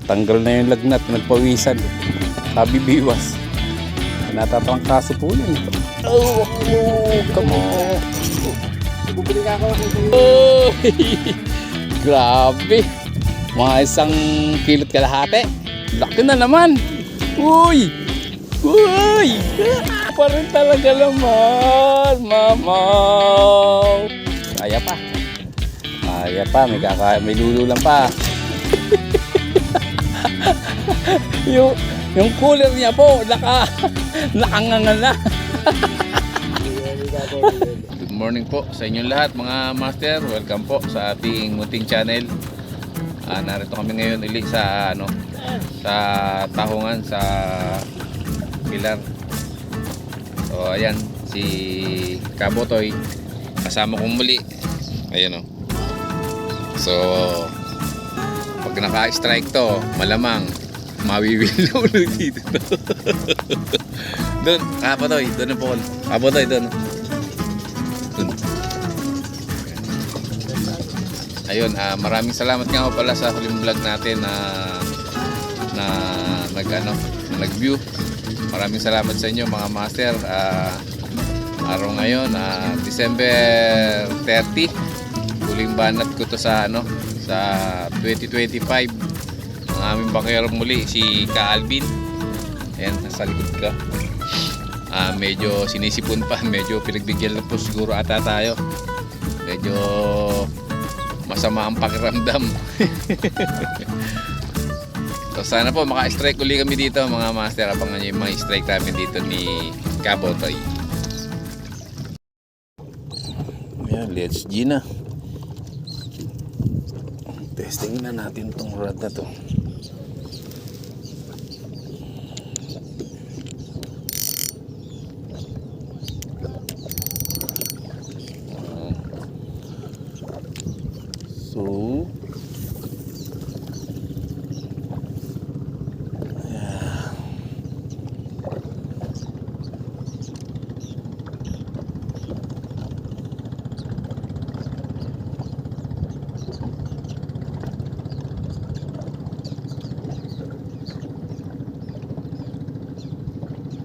Natanggal na yung lagnat, nagpawisan. Sabi biwas. Natatrangkaso po yun. Oh, come on. Bubili ka ako. Oh, grabe. Mga 1 kilot kalahati. Laki na naman. Uy! Uy! Pa rin talaga naman, mamaw. Kaya pa. Kaya pa, may lululang pa. yung cooler niya po, nakangangal na. Good morning po sa inyong lahat mga master. Welcome po sa ating munting channel. Narito kami ngayon ulit sa sa Tahungan sa Pilar. So ayan si Kabotoy kasama kong muli. Ayan o. So pag naka-strike to, malamang mawiwil na ulit dito. Doon, Kabotoy, doon ang pukol. Kabotoy, doon. Ayun, maraming salamat nga pala sa huling vlog natin na nag-view. Maraming salamat sa inyo mga master. Araw ngayon, December 30. Huling banat ko to sa sa 2025. Ang aming bakero muli si Ka Alvin. Ayan, nasa likod ka. Medyo sinisipon pa, medyo pinagbigyan lang po siguro ata tayo. Medyo masama ang pakiramdam. So sana po maka-strike uli kami dito mga master. Abangan nyo yung mga strike namin dito ni Kabotoy. Ayan, let's G na. Testing na natin tong rod na to. So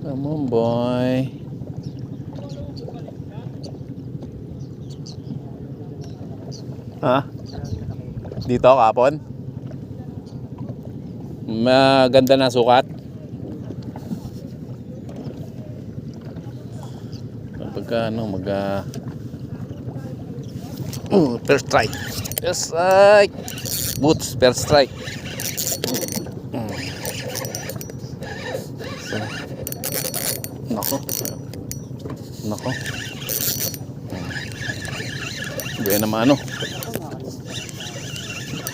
come on boy. Ha? Dito kapon? Maganda na sukat. Pagka first strike. First strike. Boots, first strike. So, Nako. Buhay naman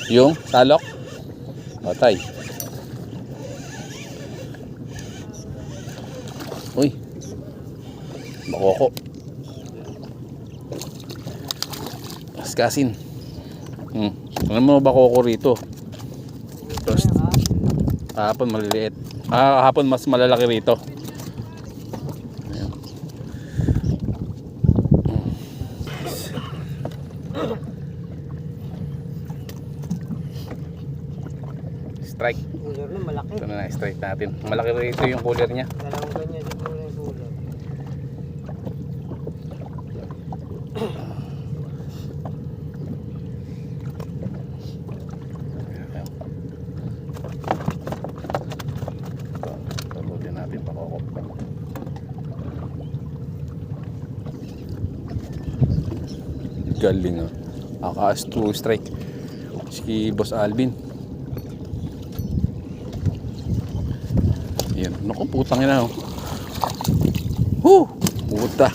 yung salok. Patay. Uy. Bakoko. Askasin. Ano mo bakoko rito? First. Hapon maliliit. Hapon mas malalaki rito. Strike. Cooler na malaki. Ito na strike natin. Malaki rito yung cooler niya. Dalawang ganyan siguro yung cooler. Tulogin natin pakokop. Galing Akas 2 strike. Si Boss Alvin. Yan. Naku, putang ina. Puta.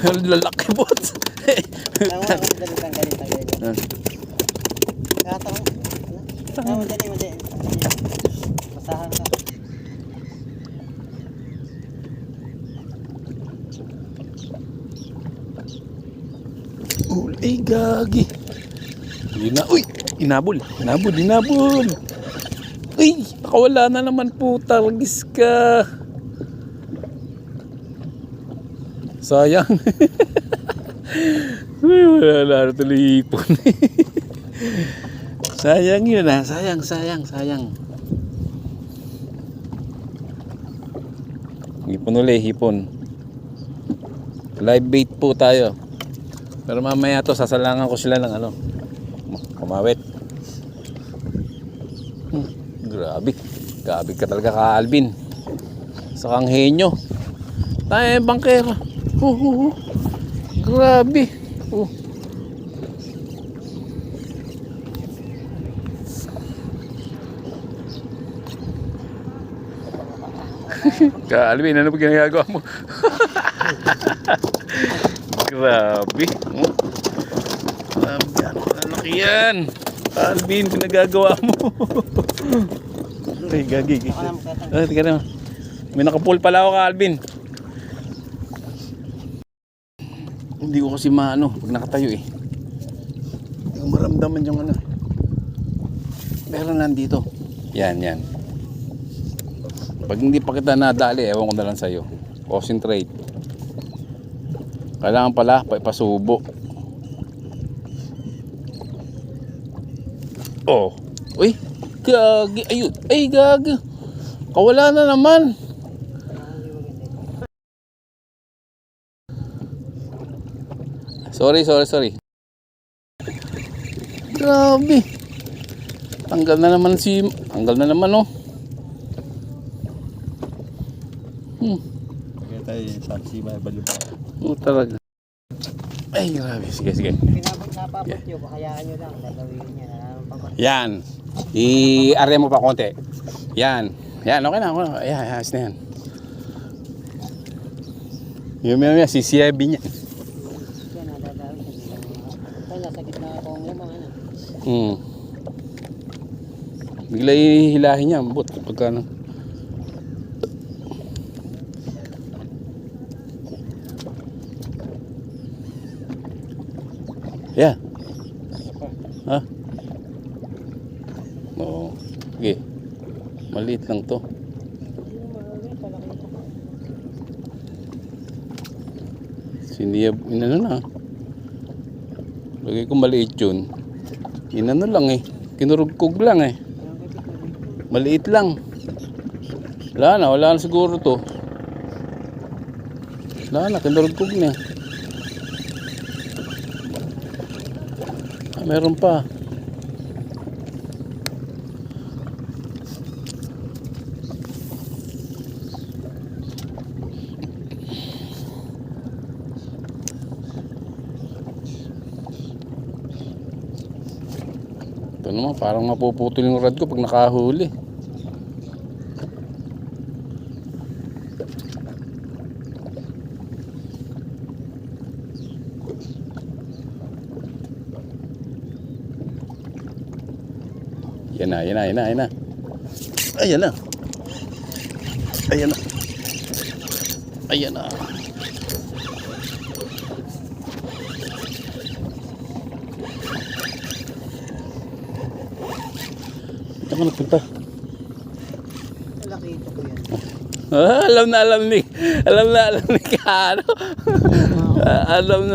Lalaki bot. Masahan ka. Ay, gagi. Uy, inabol. Uy, nakawala na naman po. Targis ka. Sayang. Uy, wala na tuloy ipon. Sayang yun ha. Sayang. Hipon ulit, hipon. Live bait po tayo. Pero mamaya to, sasalangan ko sila ng ano. Kumawit. Grabe. Grabe ka talaga ka, Alvin. Sa kanghenyo. Tayo bangkera. Grabe. Ka Alvin, ano ba ginagawa mo? Grabe. Grabe, ano laki yan. Alvin, pinagagawa mo. Ay, gagi. Tika na. May nakapull pala ako ka, Alvin. Hindi ko kasi maano pag nakatayo eh. Yung maramdaman yung ano. Meron nandito. Yan. Pag hindi pa kita nadali, ewan ko na lang sa'yo. Concentrate. Kailangan pala ipasubo. Oh. Uy, gagi. Ayun. Ay, gagi. Kawala na naman. Sorry. Grabe. Tanggal na naman oh. Kaya tayo saksi ba balo pa. Oh, talaga. Ay, grabe. Sige. Napapot nyo, pakayaan nyo lang. Gagawin niya. Yan. I-area mo pa konti. Yan, okay na. Ayan, ayos na yan. Yung sisiyabi niya. Yan, nadadawin. Ito, nasa gitna akong lamang. Bigla ihilahin niya. But, pagka ano. Yeah. Ha? Oo. Sige. Maliit lang to. Siniyab, inano na. Lagay ko maliit yun. Inano lang eh. Kinurugkog lang eh. Maliit lang. Wala na siguro to. Wala na, kinurugkog na. Meron pa. Ito naman, parang mapuputol yung rod ko pag nakahuli. Yan na. Ayan na. Ito ka nagpunta. Malaki ito ko yan. Alam ni Kano.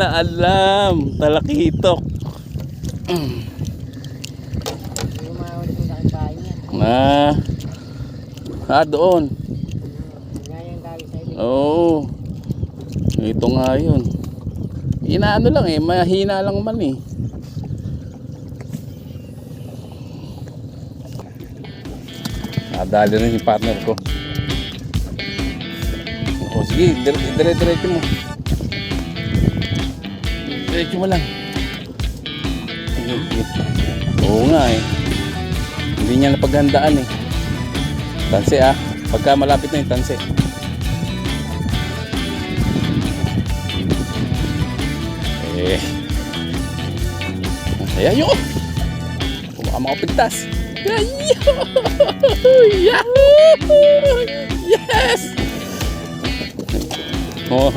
alam. Talakitok. Doon. Oo. Ito nga yun. Inaano lang eh, mahina lang man eh. Nadali rin yung partner ko. O sige, diretso mo. Diretso mo lang. Oo nga eh. Hindi niya napaghandaan eh. Tanse ah. Pagka malapit na yung tanse. Ayan yun. Kumaka makapigtas. Yahoo! Yes! Oh.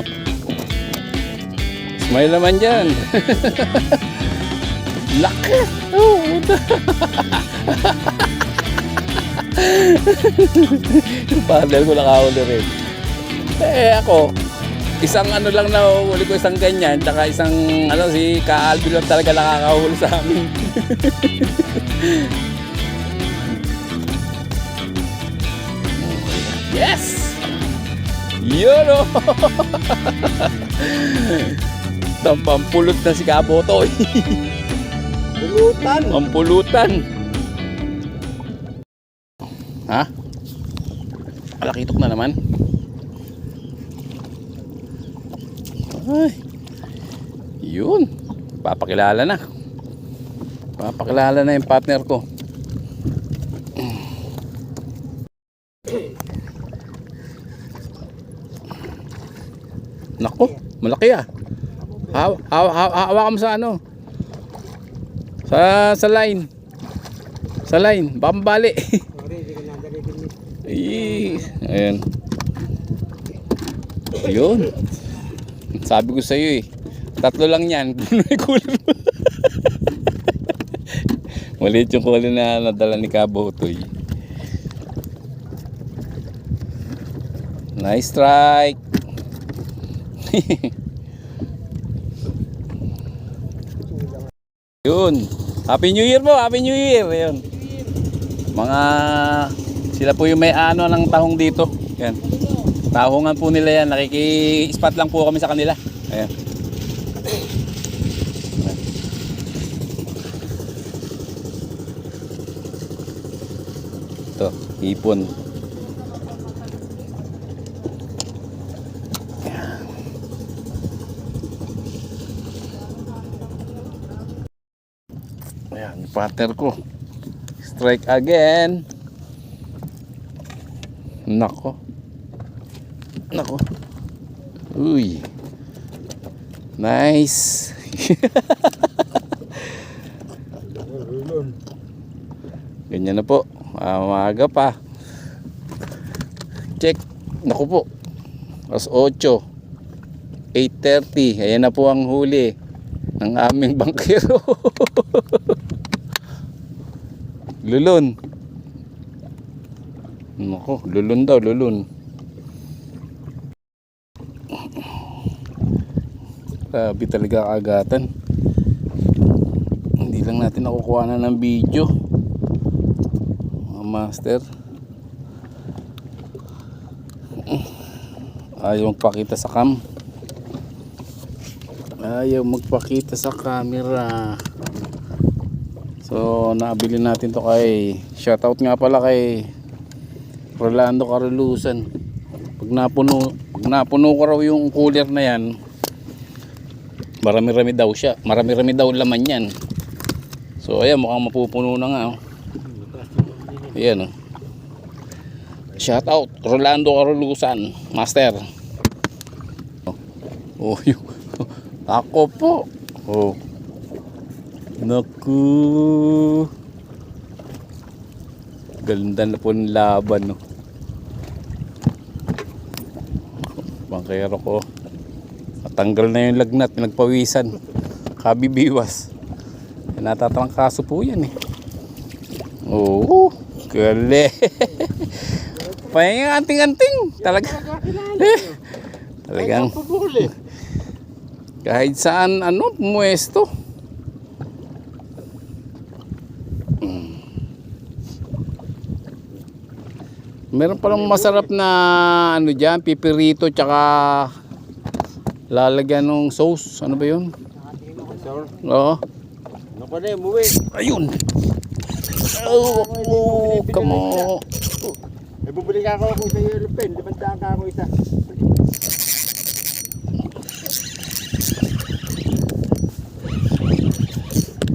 Smile naman dyan. Laki! Oh, yung partner ko nakahuli rin. Ako Isang ano lang na huli ko, isang ganyan, tsaka isang ano, si Ka-Alvin lang talaga nakakahuli sa amin. Yes! Yun o! Pampulot na si Kabotoy. Bulutan. Pampulutan. Ha? Malakitok na naman. Ay. Yun. Papakilala na. Papakilala na yung partner ko. Nako, malaki ah. Hawakan mo sa ano? Sa line. Sa line, baka mabali. Ayan. Yun. Sabi ko sa iyo eh. 3 lang yan. May cooler. Maliit yung cooler na nadala ni Kabotoy. Nice strike. Yun. Happy New Year po. Happy New Year. Ayun. Mga sila po yung may ano ng tahong dito. Yan. Tahongan po nila yan. Nakiki-spot lang po kami sa kanila. Ayan. Ito, hipon. Ayan, partner ko. Strike again. Nako. Nako. Uy. Nice. Ganyan na po. Maaga pa. Check. Naku po. Alas 8. 8:30. Ayan na po ang huli ng aming bangkero. Lulun. Naku, lulun daw, lulun. Grabe talaga kaagatan. Hindi lang natin nakukuha na ng video. Mga master. Ayaw magpakita sa cam. Ayaw magpakita sa camera. So nabili natin to kay, shoutout nga pala kay Rolando Carlusan. Pag napuno ko raw yung cooler na yan, marami-rami daw siya. Marami-rami daw laman yan. So ayan, mukhang mapupuno na nga. Ayan oh. Shoutout Rolando Carlusan, master. Oh, ako po. Oh. Naku. Ganda na po ng laban, no. Bangkero ko. Natanggal na yung lagnat, nagpawisan. Kabibiwas. Natatrangkaso po yan eh. Oo. Gali. Pahinga anting-anting. Talagang. Kahit saan ano, pumuesto. Meron palang masarap na ano diyan, pipirito tsaka lalagyan ng sauce. Ano ba 'yun? Oo. Ano pa na umuwi? Ayun. Oh, come on. May bubili ka ako sa iyo pen, limandaan ka ako isa.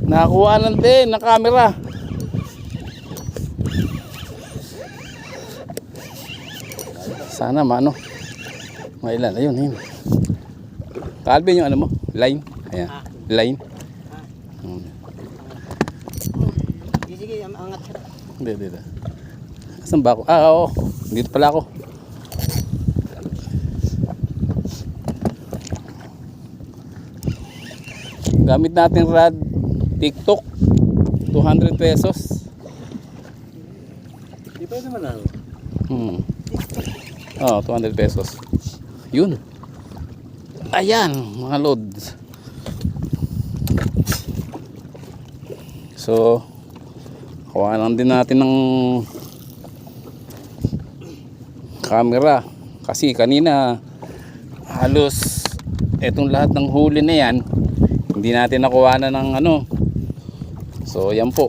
Nakakuha lang din ng camera. Sana maano. Mailan, ayun, ayun. Kalbin yung ano mo, line. Ayan, line. Sige, angat. Hindi. Asan ba ako? Ah, oo. Dito pala ako. Gamit natin rad TikTok. 200 pesos. Di pa naman ano. Oh, 200 pesos. Yun. Ayan, mga lods. So, kuha lang din natin ng camera. Kasi kanina, halos etong lahat ng huli na yan, hindi natin nakuha na ng ano. So, yan po.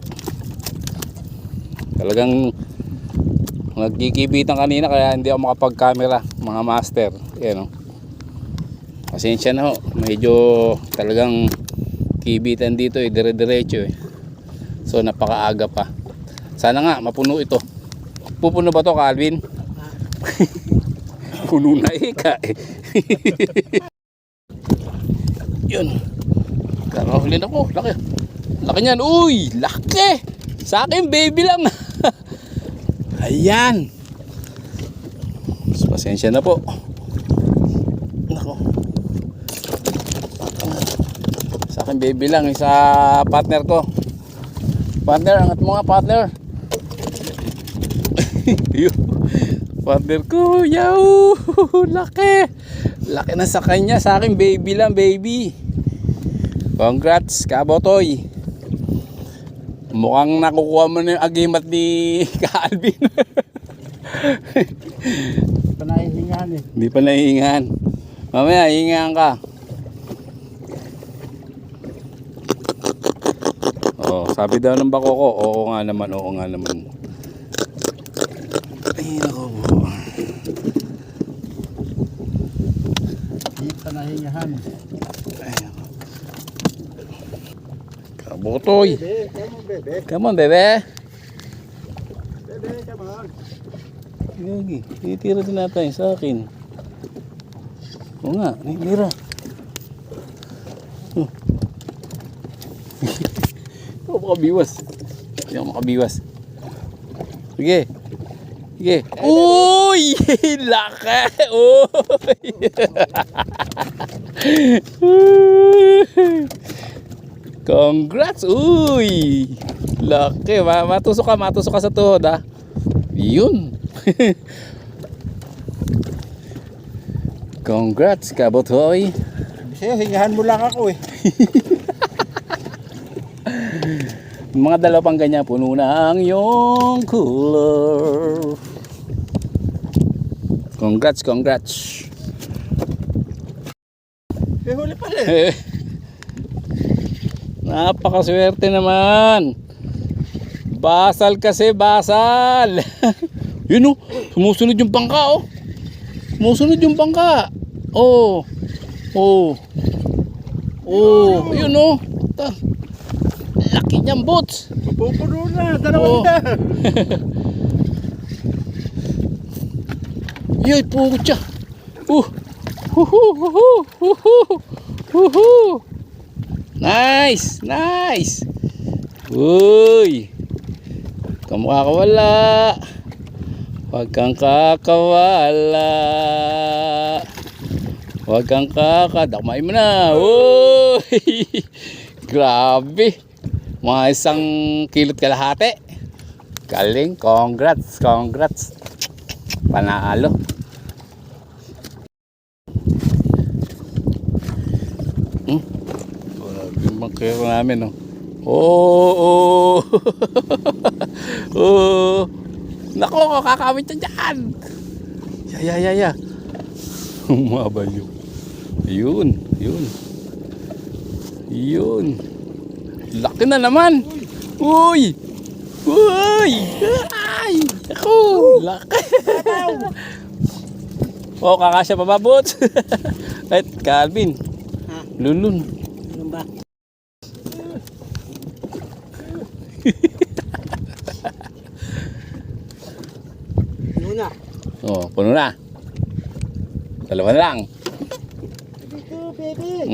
Talagang nagkikibitan kanina kaya hindi ako makapag-camera, mga master. Yan o. Pasensya na ho. Medyo talagang kibitan dito eh, dire-diretso eh. So napakaaga pa. Sana nga mapuno ito. Pupuno ba to, Calvin? Puno na ika eh. Yun. Karahulin ako. Laki. Laki niyan. Uy! Laki! Sa akin baby lang. Ayan. So, pasensya na po. Nako. Sa akin baby lang. Sa partner ko. Partner, angat mo nga partner. Partner ko, yaw. Laki. Laki na sa kanya. Sa akin baby lang, baby. Congrats, Kabotoy. Mukhang nakukuha mo na yung agimat ni Calvin. Pa nahihingahan eh. Hindi pa nahihingahan. Mamaya, hihingahan ka. Oh, sabi daw ng bako ko, oo nga naman, oo nga naman. Ay, nako po. Hindi pa nahihingahan eh. Kabotoy. Bebe, come on bebe. Come on, bebe. Bebe, come on. Gagi, titira din natin sa akin. Oo nga, titira. Hindi ako makabiwas. Hindi ako makabiwas. Sige. Sige. Uy! Laki! Uy! Congrats! Uy! Laki! Matusok ka sa tuhod ha. Yun! Congrats, Kabotoy! Sa'yo, hingahan mo lang ako eh. Mga dalawa pang ganyan, puno na ang iyong cooler. Congrats, congrats. May huli pa rin. Napakaswerte naman. Basal kasi, basal. Yun oh, sumusunod yung bangka oh. Sumusunod yung bangka. Oh. Oh. Oh, yun oh. Laki niyang boats. Pupuno na, dalawa na. Yoy, putya. Nice, nice. Uy. Kamukha ka wala. Huwag kang kakawala. Huwag kang kakadakmay mo na. Uy. Grabe. Mga 1 kilot kalahati. Galing, congrats, congrats. Panalo. Yung magkero namin, no? Oh. Oh. Nako, kakawit na dyan. Ya. Umabal yun. Yun. Laki na naman. Uy. Ay. Ako. Laki. Oh, kakasya pa ba, bots? Right, Calvin. Lulun. Ano ba? Puno na. Oh, puno na. Dalawa na lang. Dito, baby.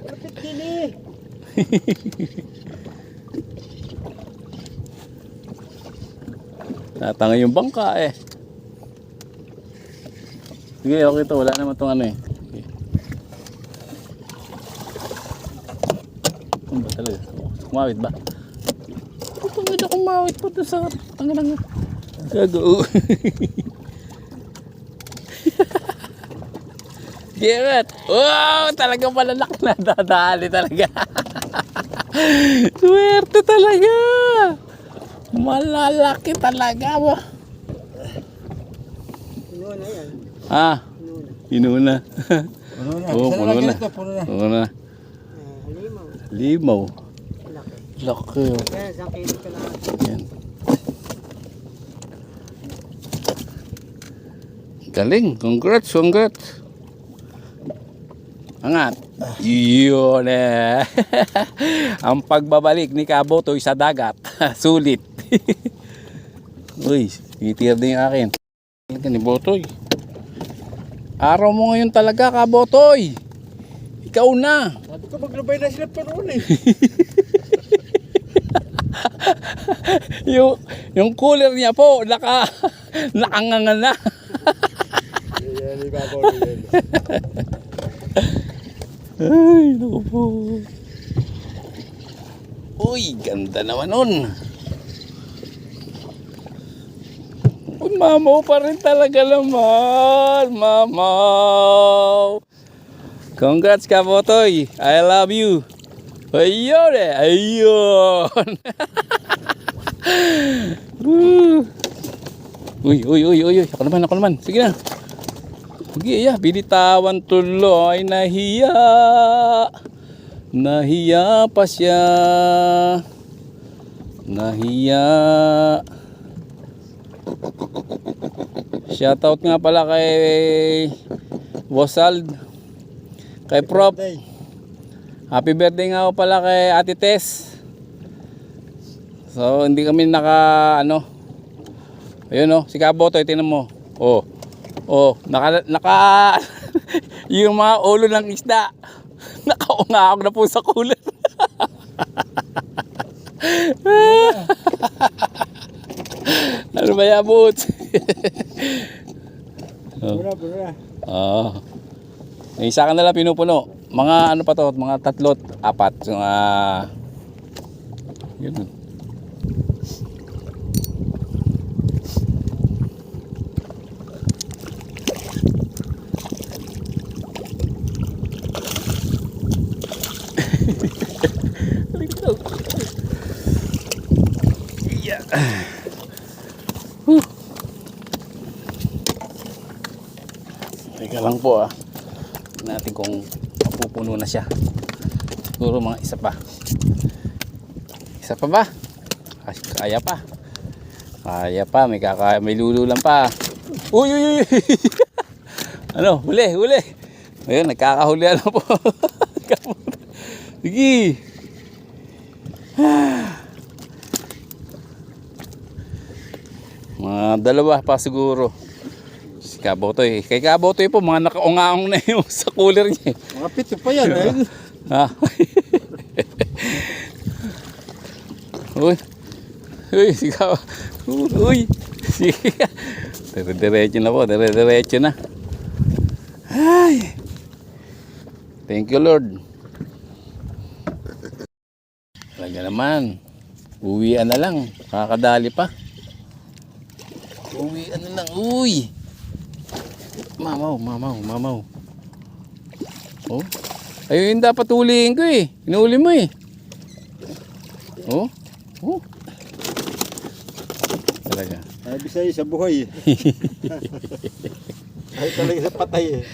Kapit din eh. Tatanga yung bangka eh. Sige, okay to. Wala naman itong ano eh. Okay. Ano ba talaga? Kumawit ba? Ito medyo kumawit pa doon sa tangan. Gago. Kirat. Wow, talagang malalaki na dadali talaga. Swerte talaga. Malalaki talaga ba? Puno na yan. Ah, inuna. Puno na. Oo, puno na. Puno na. Puno na. Limaw. Limaw. Laki. Laki. Oh. Kaya isang kilo ka lang. Yan. Galing. Congrats, congrats. Angat. Yun eh. Ang pagbabalik ni Kabotoy sa dagat. Sulit. Uy, itir din yung akin. Ito ni Botoy. Araw mo ngayon talaga, Kabotoy. Ikaw na. Sabi ko maglubay na sila pa noon eh. yung cooler niya po, nakangangan na. Yan, ibabaw yan. Ay, naku po. Uy, ganda naman nun. Uy, mamaw pa rin talaga naman. Mamaw. Congrats, Kabotoy. I love you. Ayun eh. Ayun. Uy. Ako naman. Sige na. Sige, yeah. Binitawan tuloy. Nahiya. Nahiya pa siya. Nahiya. Shoutout nga pala kay Bosald. Kay Prop. Happy birthday nga ako pala kay Ate Tess. So hindi kami ayun si Kabotoy, tingnan mo. Naka yung mga ulo ng isda. Nakaungahog na po sa cooler. Ano ba yan, Boots? Pura. May isa ka nalang pinupuno. Mga ano pa to? Mga 3, 4. Yun. Teka lang po Tignan natin kung mapupuno na siya. Siguro mga isa pa. Isa pa ba? Kaya pa. Kaya pa. May lululan pa. Uy. Ano? Huli. Ayun, nagkakahuli po. Sige. Mga 2 pa siguro. Si Kabotoy. Kay Kabotoy po, mga nakaungaong na yung sa cooler niya. Mga 7 pa yan. Ha? Uy, sigaw. Uy. Dire-diretso na po, dire-diretso na. Ay. Thank you, Lord. Talaga naman. Uwian na lang. Kakadali pa. Uwian na lang. Uy. Mamaw. Oh. Ayun dapat huliin ko eh. Hinuli mo eh. Oh. Talaga. Ay, bisay sa buhay. Ay, talaga sa patay eh.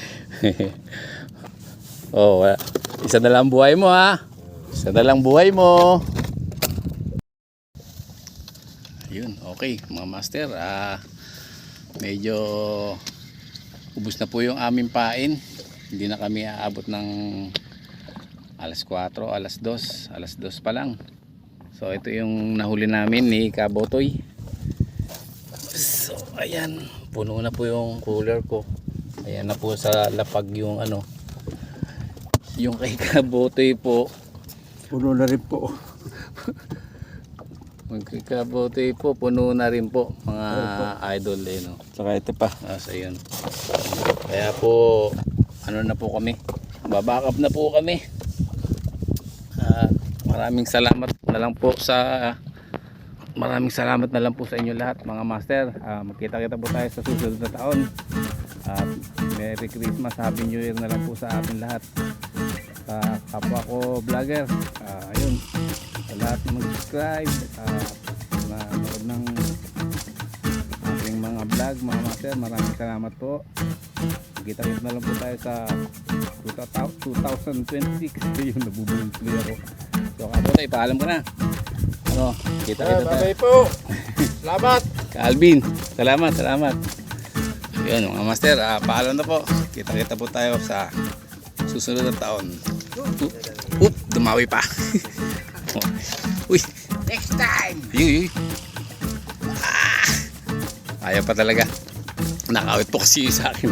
Oh, isa na lang buhay mo ha. Isa na lang buhay mo. Ayun, okay mga master. Medyo ubos na po yung aming pain. Hindi na kami aabot ng alas 4, alas 2 pa lang. So ito yung nahuli namin ni Kabotoy. So ayan, puno na po yung cooler ko. Ayan na po sa lapag yung yung kay Kabotoy po. Puno na rin po. Magkikabotoy po, puno na rin po mga idol no. Saka ito pa. So yun. Kaya po na po kami. Babakap na po kami. Maraming salamat na lang po sa inyo lahat mga master. Magkita-kita po tayo sa susunod na taon. At Merry Christmas, Happy New Year na lang po sa atin lahat. Sa kapwa ko vlogger, ayun, sa lahat na mag-subscribe, na nanood ng ating mga vlog, mga master, maraming salamat po. Kita-kita na lang po tayo sa 2026. Yun, nabubulong tuloy ako. So kapote, ipaalam ko na. Ano, kita-kita tayo. Bye po. Salamat. Alvin, salamat. Yun mga master, paalam na po. Kita-kita po tayo sa susunod na taon. Dumawi pa. Uy, Next time. Uy. Ayaw pa talaga. Nakawit po kasi sa akin.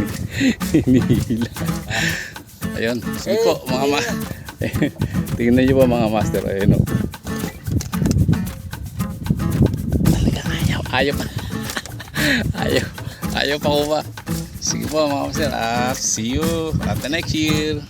Hinihila. Ayun, sige po mga tingnan nyo po mga master. Ayun o. Talaga ayaw pa. Ayaw pa ko ba. Sige po mga master. See you at the next year.